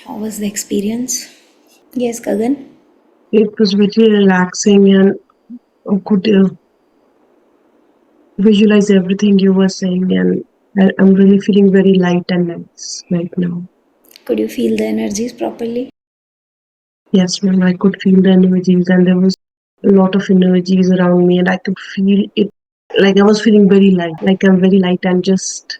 How was the experience? Yes, Gagan. It was very relaxing and could visualize everything you were saying, and I'm really feeling very light and nice right now. Could you feel the energies properly? Yes, ma'am, I could feel the energies, and there was a lot of energies around me, and I could feel it. Like I was feeling very light, like I'm very light and just,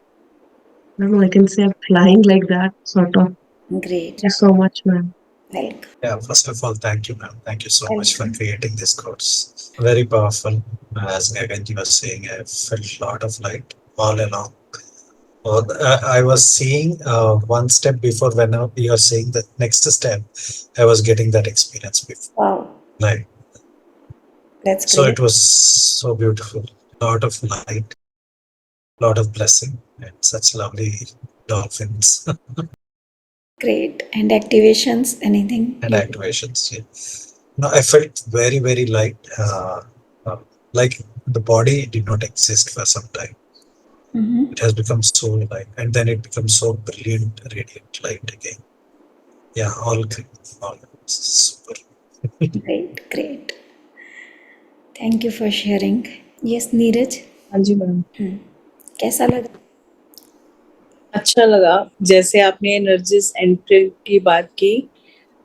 I don't know, I can say I'm flying like that, sort of. Great. Thank you so much, ma'am. Welcome. Yeah, first of all, thank you, ma'am. Thank you so much for Welcome. creating this course. Very powerful. As Gaganji was saying, I felt a lot of light all along. I was seeing one step before when you are saying the next step, I was getting that experience before. Wow, Like, that's so great. it was so beautiful. Lot of light, lot of blessing, and such lovely dolphins Great. And activations, anything and you activations. Yeah. No, I felt very, very light. Like the body did not exist for some time. mm-hmm. It has become so light, and then it becomes so brilliant, radiant light again. Yeah, all good, all super. Great, great. Thank you for sharing. Yes, Neeraj. हाँ जी ma'am. कैसा लगा? अच्छा लगा जैसे आपने energies entry की बात की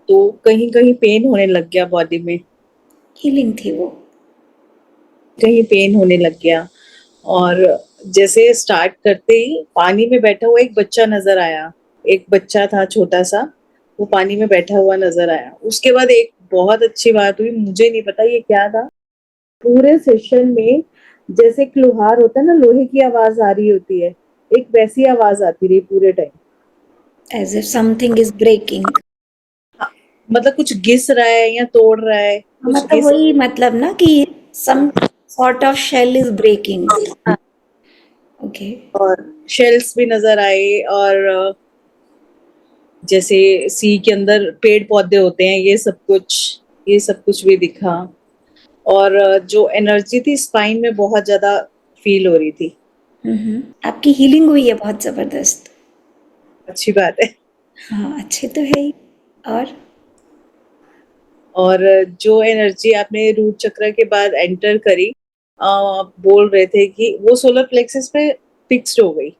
तो कहीं कहीं पेन होने लग गया बॉडी में, हीलिंग थी वो। कहीं पेन होने लग गया। और जैसे स्टार्ट करते ही पानी में बैठा हुआ एक बच्चा नजर आया, एक बच्चा था छोटा सा, वो पानी में बैठा हुआ नजर आया। उसके बाद एक बहुत अच्छी बात हुई, मुझे नहीं पता ये क्या था, पूरे सेशन में जैसे एक लोहार होता है ना, लोहे की आवाज आ रही होती है, एक वैसी आवाज आती रही पूरे time. As if something is breaking. मतलब कुछ घिस रहा है या तोड़ रहा है, कुछ मतलब घिस। वही मतलब ना कि some sort of shell is breaking. Okay. और शेल्स भी नजर आए, और जैसे सी के अंदर पेड़ पौधे होते हैं, ये सब कुछ भी दिखा। और जो एनर्जी थी स्पाइन में बहुत ज्यादा फील हो रही थी। आपकी हीलिंग हुई है बहुत जबरदस्त। अच्छी बात है। हाँ, अच्छे तो है ही। और जो एनर्जी आपने रूट चक्र के बाद एंटर करी, बोल रहे थे कि वो सोलर प्लेक्सस पे फिक्स्ड हो गई,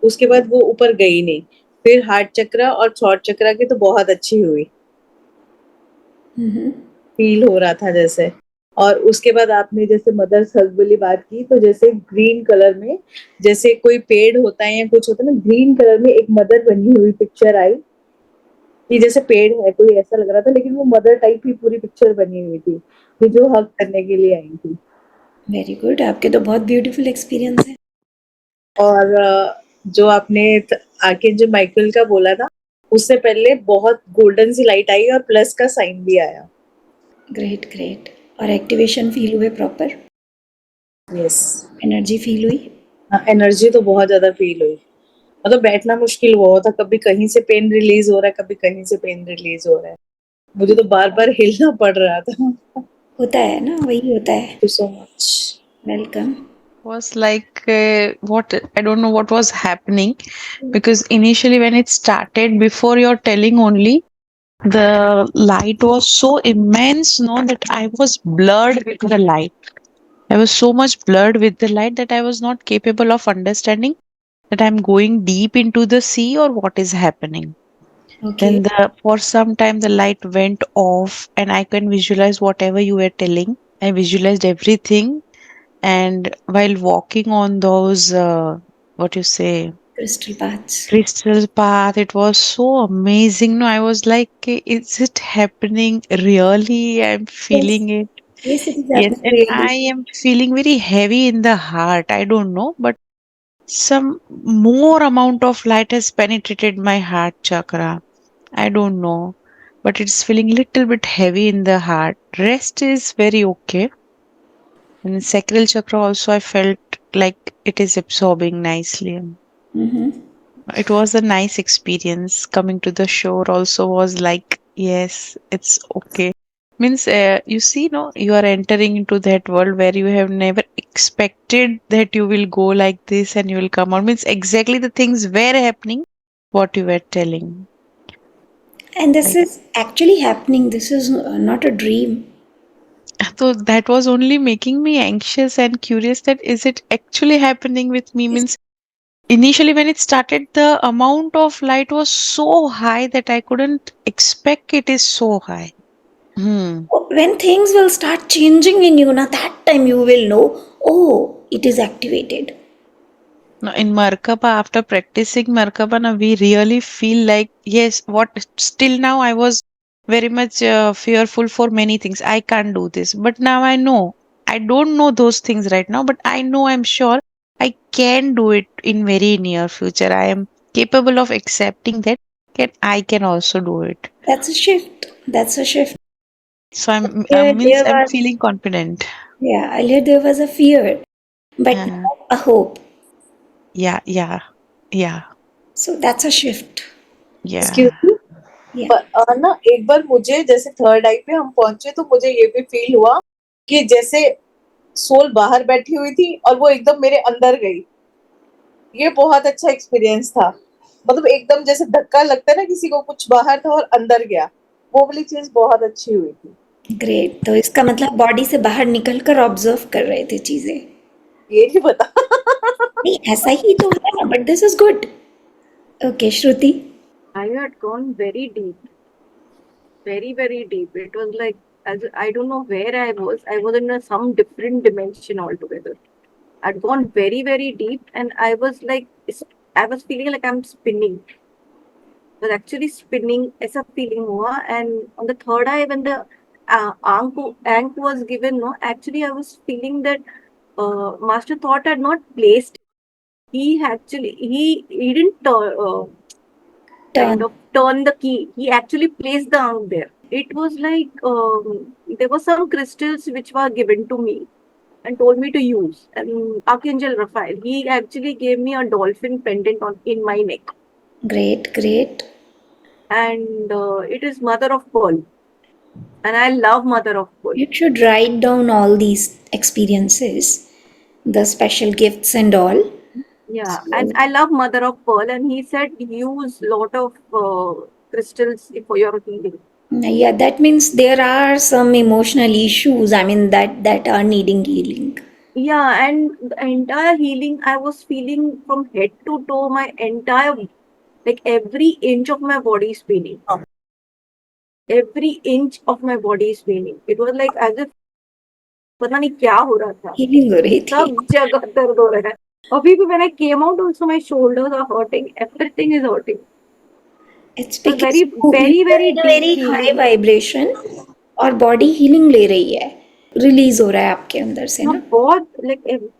उसके बाद वो ऊपर गई नहीं। फिर हार्ट चक्र और थ्रॉट चक्र की तो बहुत अच्छी हुई, फील हो रहा था जैसे। और उसके बाद आपने जैसे मदर्स हग वाली बात की, तो जैसे ग्रीन कलर में, जैसे कोई पेड़ होता है या कुछ होता है ना, ग्रीन कलर में एक मदर बनी हुई पिक्चर आई कि जैसे पेड़ है कोई, ऐसा लग रहा था, लेकिन वो मदर टाइप ही पूरी पिक्चर बनी हुई थी कि जो हग करने के लिए आई थी। वेरी गुड, आपके तो बहुत ब्यूटीफुल एक्सपीरियंस है। और जो आपने आर्कएंजल माइकल का बोला था, उससे पहले बहुत गोल्डन सी लाइट आई और प्लस का साइन भी आया। Great great. और एक्टिवेशन फील हुए प्रॉपर? यस। एनर्जी फील हुई? एनर्जी तो बहुत ज्यादा फील हुई, मतलब बैठना मुश्किल हुआ था, कभी कहीं से पेन रिलीज हो रहा है, कभी कहीं से पेन रिलीज हो रहा है, मुझे तो बार बार हिलना पड़ रहा था। होता है ना, वही होता है। Thank you so much. Welcome. Was like what I don't know what was happening, because initially when it started, before your telling only, the light was so immense, no, that I was blurred with the light. I was so much blurred with the light that I was not capable of understanding that I'm going deep into the sea or what is happening. Okay. Then for some time the light went off and I can visualize whatever you were telling. I visualized everything, and while walking on those what you say, Crystal paths. crystal path, it was so amazing. No, I was like, is it happening really? I'm Yes. feeling it. Yes, it is Yes, happening and really. I am feeling very heavy in the heart. I don't know, but some more amount of light has penetrated my heart chakra. I don't know, but it's feeling little bit heavy in the heart. Rest is very okay. And sacral chakra also, I felt like it is absorbing nicely. It was a nice experience. Coming to the shore also was like, yes, it's okay. Means, you see, no, you are entering into that world where you have never expected that you will go like this and you will come out. Means exactly the things were happening, what you were telling. And this Like, is actually happening. This is not a dream. so that was only making me anxious and curious that is it actually happening with me? Means initially when it started, the amount of light was so high that I couldn't expect it is so high. Hmm. When things will start changing in you, na, that time you will know, oh, it is activated. Now, in Markaba, after practicing Markaba, now we really feel like, yes, what still now I was very much fearful for many things. I can't do this. But now I know. I don't know those things right now, but I know I'm sure I can do it in very near future. I am capable of accepting that I can also do it. That's a shift. That's a shift. So Earlier means there I'm was, feeling confident. yeah, earlier there was a fear, but Uh, now a hope. yeah, yeah, yeah, So that's a shift. yeah. Excuse me, Yeah. पर ना एक बार मुझे जैसे third आई पे हम पहुंचे तो मुझे ये भी फील हुआ कि जैसे सोल बाहर बैठी हुई थी और वो एकदम मेरे अंदर गई. ये बहुत अच्छा एक्सपीरियंस था. मतलब एकदम जैसे धक्का लगता है ना किसी को, कुछ बाहर था और अंदर गया. वो वाली चीज बहुत अच्छी हुई थी. ग्रेट. तो इसका मतलब बॉडी से बाहर निकलकर ऑब्जर्व कर रहे थे चीजें. ये नहीं पता. नहीं, ऐसा ही तो है ना, but this is good. Okay, Shruti. I had gone very deep, very, very deep. It was like, as I don't know where I was. I was in some different dimension altogether. I'd gone very, very deep, and I was like, I was feeling like I'm spinning. I was actually spinning. ऐसा feeling हुआ. And on the third eye, when the ank was given, no, actually I was feeling that Master Thought had not placed. He didn't kind Turn. of turn the key. He actually placed the ankh there. It was like there were some crystals which were given to me and told me to use. And Archangel Raphael, he actually gave me a dolphin pendant in my neck. Great, great. And it is Mother of Pearl. And I love Mother of Pearl. You should write down all these experiences, the special gifts and all. Yeah, and I love Mother of Pearl. And he said use lot of crystals for your healing. Yeah, that means there are some emotional issues, I mean, that are needing healing. Yeah, and the entire healing, I was feeling from head to toe, my entire, like every inch of my body is paining. Every inch of my body is paining. It was like as if पता नहीं क्या हो रहा था. Healing हो रही थी. सब जगह दर्द हो रहा है. अभी भी when I came out also my shoulders are hurting. Everything is hurting. It's So because very, you very, are very in a deep very high healing. vibration और बॉडी हीलिंग ले रही है, रिलीज हो रहा है आपके अंदर से हाँ ना. बहुत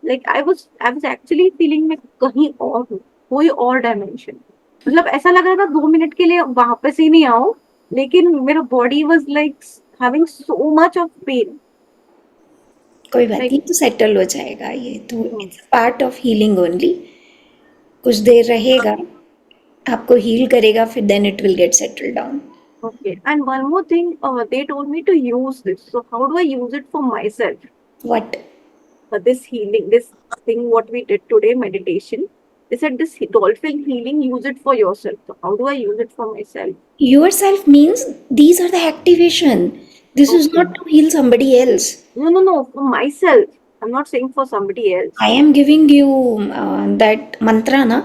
like I was actually feeling मैं कहीं और हूँ, कोई और डायमेंशन. मतलब ऐसा लग रहा था 2 मिनट के लिए वापस ही नहीं आओ, लेकिन मेरा body was like having so much of pain. कोई बात नहीं, तो सेटल हो जाएगा. ये तो it's part of healing only. कुछ देर रहेगा, आपको हील करेगा, फिर then it will get settle down. Okay, and one more thing, they told me to use this. So how do I use it for myself? What? This healing, this thing, what we did today, meditation. They said this dolphin healing, use it for yourself. So how do I use it for myself? Yourself means these are the activation. This is Okay. not to heal somebody else. No, for myself. I'm not saying for somebody else. I am giving you that mantra, na?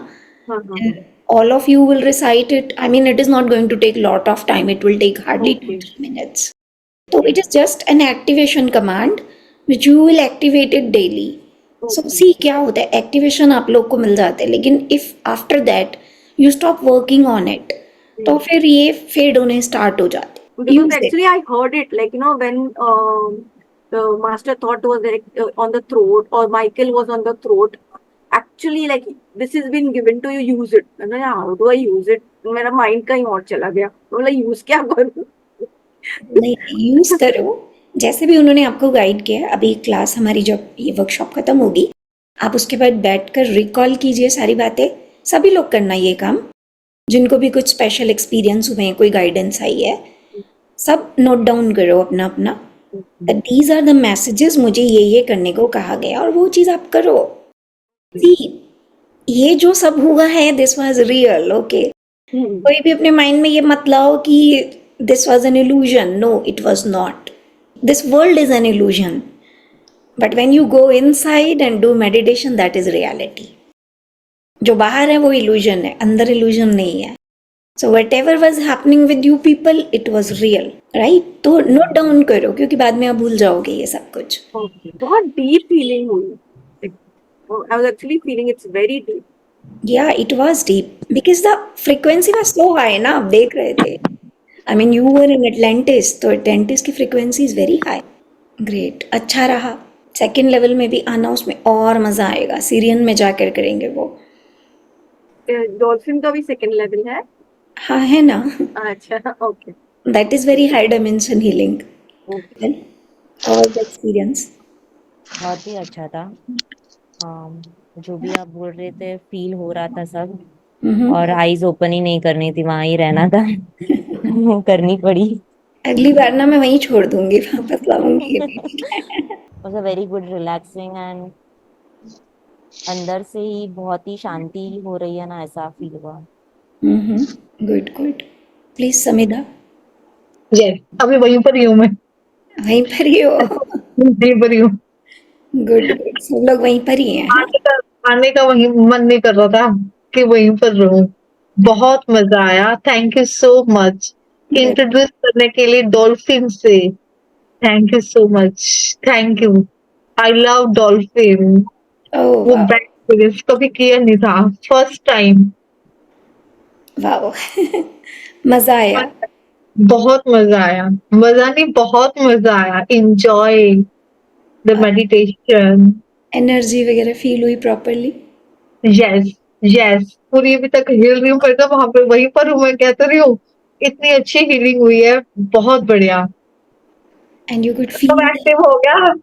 Uh-huh. All of you will recite it. I mean, it is not going to take a lot of time. It will take hardly Okay. 2-3 minutes. So it is just an activation command which you will activate it daily. So Okay. see क्या होता है, activation आप लोग को मिल जाते हैं, लेकिन if after that you stop working on it, तो फिर ये फेड होने स्टार्ट हो जाते. Because Use it. actually I heard it like when the master thought was like on the throat or Michael was on the throat. Actually like this has been given to you, use it. And then how do I use it? मेरा mind कहीं और चला गया. मतलब use क्या करूं? नहीं, use करो जैसे भी उन्होंने आपको गाइड किया. अभी क्लास हमारी जब ये वर्कशॉप खत्म होगी, आप उसके बाद बैठकर रिकॉल कीजिए सारी बातें. सभी लोग करना ये काम, जिनको भी कुछ स्पेशल एक्सपीरियंस हुए हैं, कोई गाइडेंस आई है, सब नोट डाउन करो अपना अपना. दीज आर द मैसेजेस, मुझे ये करने को कहा गया, और वो चीज आप करो. See, ये जो सब हुआ है, दिस वाज रियल. ओके, कोई भी अपने माइंड में ये मत लाओ कि this was an illusion. No, it was not. This world is an illusion. But when you go inside and do meditation, that is reality. जो बाहर है वो इल्यूजन है, अंदर इल्यूजन नहीं है. So what ever was happening with you people, it was real. Right? तो note down करो, क्योंकि बाद में आप भूल जाओगे ये सब कुछ. Okay. बहुत डीप फीलिंग हुई. I was actually feeling it's very deep. Yeah, it was deep because the frequency was so high ना, आप देख रहे थे. I mean, you were in Atlantis, तो Atlantis की frequency is very high. Great, अच्छा रहा. सेकेंड लेवल में भी आना, उसमें और मजा आएगा. सीरियन में जाकर करेंगे वो. डॉल्फिन का भी सेकंड लेवल है. हाँ, है ना. अच्छा, okay. That is very high dimension healing. Well, how was the experience? बहुत ही अच्छा था. जो भी आप बोल रहे थे फील हो रहा था सब. और आईज ओपन ही नहीं करनी थी, वहां ही रहना था. वो करनी पड़ी. अगली बार ना मैं वहीं छोड़ दूंगी, वापस लाऊंगी. Was a very good relaxing and अंदर से ही बहुत ही शांति हो रही है ना, ऐसा फील हुआ. Good good. Please Samidha. Yes, अभी वहीं पर ही हूँ मैं. वहीं पर ही हो. वहीं पर ही हूँ. Good good. सब लोग वहीं पर ही हैं. हाँ? आने का वहीं मन नहीं कर रहा था कि वहीं पर रहूं. बहुत मजा आया. Thank you so much introduce करने के लिए डॉल्फिन से. Thank you so much. Thank you. I love dolphin. Oh वो वाह. बैक एक्सपीरियंस कभी किया नहीं था. First time. वाह. मजा आया. बहुत मजा आया. मजा नहीं, बहुत मजा आया. Enjoy the meditation. एनर्जी वगैरह फील हुई प्रॉपरली. Yes yes. पूरी अभी तक हिल रही हूँ, पर तो वहां पे वहीं पर हूँ. मैं कहते रही हूँ इतनी अच्छी हीलिंग हुई है. बहुत बढ़िया. एंड यू कुड सब फील. एक्टिव हो गया.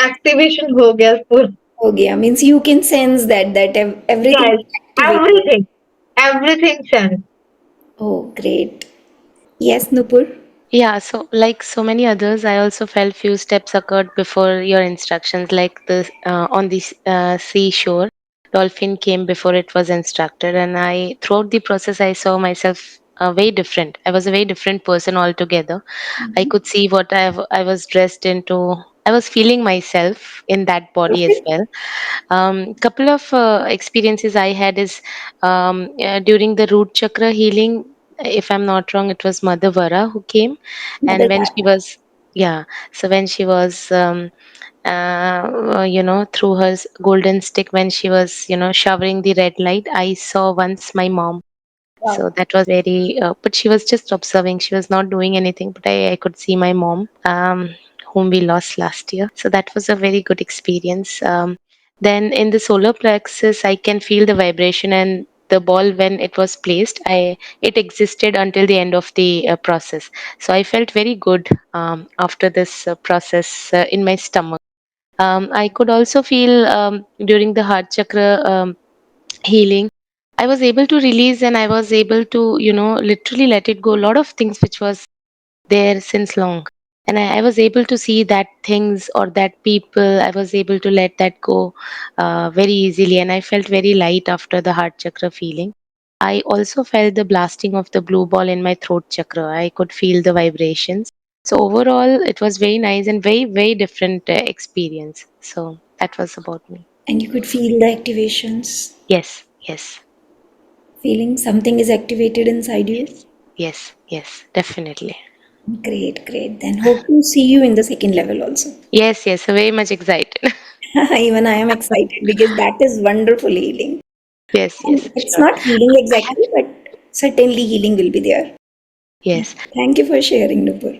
एक्टिवेशन हो गया पूरा. हो गया means you can sense that everything yes. Activated. Everything. Everything sense. Oh great. Yes Nupur. Yeah, so like so many others, I also felt few steps occurred before your instructions, like the on the seashore, dolphin came before it was instructed, and I throughout the process I saw myself very different. I was a very different person altogether. I could see what I was dressed into. I was feeling myself in that body as well. Couple of experiences I had is during the root chakra healing. If I'm not wrong, it was Mother Vara who came, and when she was, yeah, so when she was through her golden stick, when she was showering the red light, I saw once my mom. So that was very but she was just observing, she was not doing anything, but I could see my mom, whom we lost last year. So that was a very good experience. Then in the solar plexus I can feel the vibration, and the ball, when it was placed, it existed until the end of the process. So I felt very good after this process in my stomach. I could also feel during the heart chakra healing, I was able to release, and I was able to literally let it go a lot of things which was there since long. And I was able to see that things or that people, I was able to let that go very easily, and I felt very light after the heart chakra feeling. I also felt the blasting of the blue ball in my throat chakra. I could feel the vibrations. So overall it was very nice and very very different experience. So that was about me. And you could feel the activations. Yes. Feeling something is activated inside you. Yes, definitely. Great, great. Then hope to see you in the second level also. Yes, very much excited. Even I am excited because that is wonderful healing. Yes, It's sure. not healing exactly, but certainly healing will be there. Yes. Thank you for sharing, Nupur.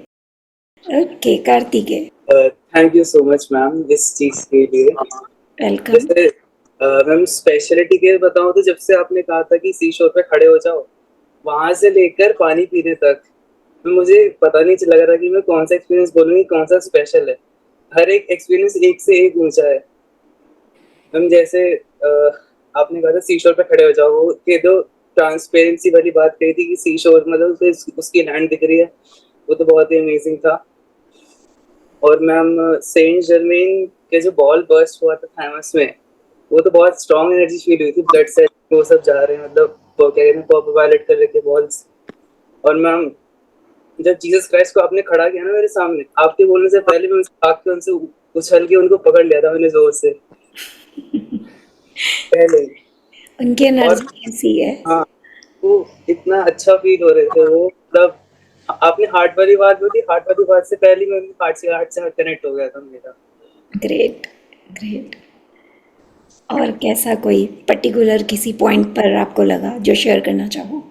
Okay, Kartike. Thank you so much ma'am इस चीज के लिए. Welcome. जैसे ma'am speciality के बताऊं तो जब से आपने कहा था कि सी शोर पे खड़े हो जाओ, वहां से लेकर पानी पीने तक मुझे पता नहीं लग रहा कि मैं कौन सा एक्सपीरियंस बोलूंगी, कौन सा स्पेशल है. हर एक एक्सपीरियंस एक से एक ऊंचा है मैम. जैसे आपने कहा था सी शोर पे खड़े हो जाओ, वो ये जो ट्रांसपेरेंसी वाली बात कही थी कि सी शोर मतलब उसकी लैंड दिख रही है, वो तो बहुत ही अमेजिंग था. और मैम सेंट जर्मेन के जो बॉल बर्स्ट हुआ था थैमस में, वो तो बहुत स्ट्रॉन्ग एनर्जी फील हुई थी. ब्लड सेल वो सब जा रहे हैं, मतलब वो क्या कहते हैं कॉपर वायलेट कर रखे बॉल्स। और मैम जब जीसस क्राइस्ट को आपने खड़ा किया ना मेरे सामने, आपके बोलने से पहले मैं भाग के उनसे उछल के उनको पकड़ लिया था मैंने जोर से पहले ही। उनकी एनर्जी ऐसी है। हाँ, वो इतना अच्छा फील हो रहे थे वो, मतलब आपने हार्ट वाली बात बोली, हार्ट वाली बात से पहले मैं हार्ट से कनेक्ट हो गया था मेरा। Great great. और कैसा कोई पर्टिकुलर किसी पॉइंट पर आपको लगा जो शेयर करना चाहो?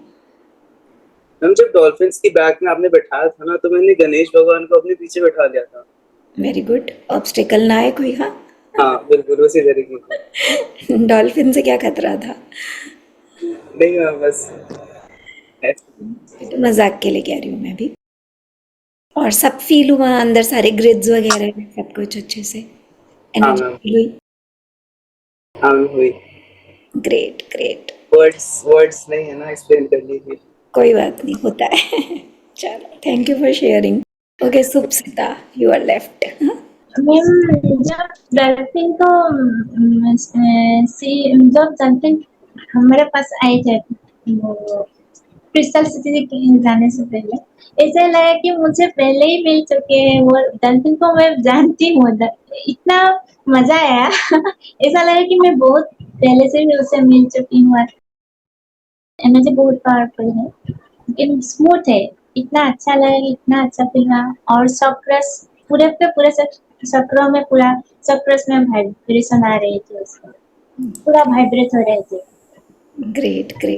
मैम जब डॉल्फिन्स की बैक में आपने बैठाया था ना, तो मैंने गणेश भगवान को अपने पीछे बैठा लिया था। Very good. ऑब्स्टिकल ना आए कोई? हाँ हाँ बिल्कुल उसी तरीके की। डॉल्फिन से क्या खतरा था? नहीं मैम बस तो मजाक के लिए कह रही हूँ मैं भी। और सब फील हुआ अंदर, सारे ग्रिड्स वगैरह सब कुछ अच्छे से हाँ एनर्जी मैम, फील हुई? हाँ मैम हुई। Great great. वर्ड्स नहीं है ना एक्सप्लेन करने के। कोई बात नहीं, होता है। चलो, thank you for sharing. Okay Supsita, you are left. Ma'am जब डॉल्फिन को जब डॉल्फिन हमारे पास आए थे वो क्रिस्टल सिटी जाने से पहले, ऐसा लगा कि मुझे पहले ही मिल चुके हैं वो डॉल्फिन को, मैं जानती हूँ। इतना मजा आया। ऐसा लगा कि मैं बहुत पहले से भी उससे मिल चुकी हूँ। एनर्जी बहुत पावरफुल है, लेकिन स्मूथ है। इतना अच्छा लगा, इतना अच्छा फील हुआ। और चक्रस पूरे के पूरे चक्रों में, पूरा चक्रस में वाइब्रेशन आ रही थी, उसको पूरा वाइब्रेट हो रहे थे। Great great.